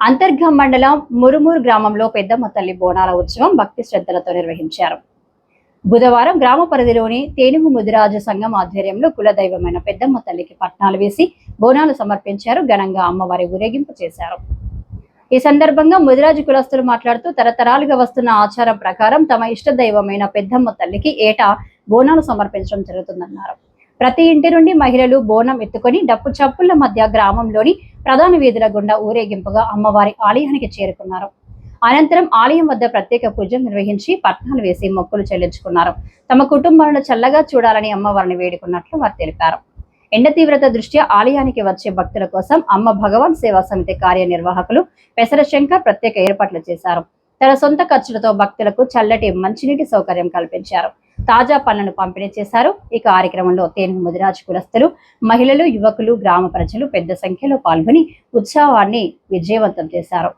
అంతర్గం మండలం మురుమూరు గ్రామంలో పెద్దమ్మ తల్లి బోనాల ఉత్సవం భక్తి శ్రద్ధలతో నిర్వహించారు. బుధవారం గ్రామ పరిధిలోని తేనుగు ముదిరాజు సంఘం ఆధ్వర్యంలో కులదైవమైన పెద్దమ్మ తల్లికి పట్నాలు వేసి బోనాలు సమర్పించారు. ఘనంగా అమ్మవారి ఊరేగింపు చేశారు. ఈ సందర్భంగా ముదిరాజు కులస్తులు మాట్లాడుతూ తరతరాలుగా వస్తున్న ఆచారం ప్రకారం తమ ఇష్ట దైవమైన పెద్దమ్మ తల్లికి ఏటా బోనాలు సమర్పించడం జరుగుతుందన్నారు. ప్రతి ఇంటి నుండి మహిళలు బోనం ఎత్తుకొని డప్పు చప్పుళ్ల మధ్య గ్రామంలోని ప్రధాన వీధుల గుండా ఊరేగింపుగా అమ్మవారి ఆలయానికి చేరుకున్నారు. అనంతరం ఆలయం వద్ద ప్రత్యేక పూజలు నిర్వహించి పట్నాలు వేసి మొక్కులు చెల్లించుకున్నారు. తమ కుటుంబాలను చల్లగా చూడాలని అమ్మవారిని వేడుకున్నట్లు వారు తెలిపారు. ఎండ తీవ్రత దృష్ట్యా ఆలయానికి వచ్చే భక్తుల కోసం అమ్మ భగవాన్ సేవా సమితి కార్యనిర్వాహకులు పెసర శంకర్ ప్రత్యేక ఏర్పాట్లు చేశారు. తన సొంత ఖర్చులతో భక్తులకు చల్లటి మంచినీటి సౌకర్యం కల్పించారు. తాజా పనులను పంపిణీ చేశారు. ఈ కార్యక్రమంలో తేనుగు ముదిరాజు కులస్తులు, మహిళలు, యువకులు, గ్రామ ప్రజలు పెద్ద సంఖ్యలో పాల్గొని ఉత్సవాన్ని విజయవంతం చేశారు.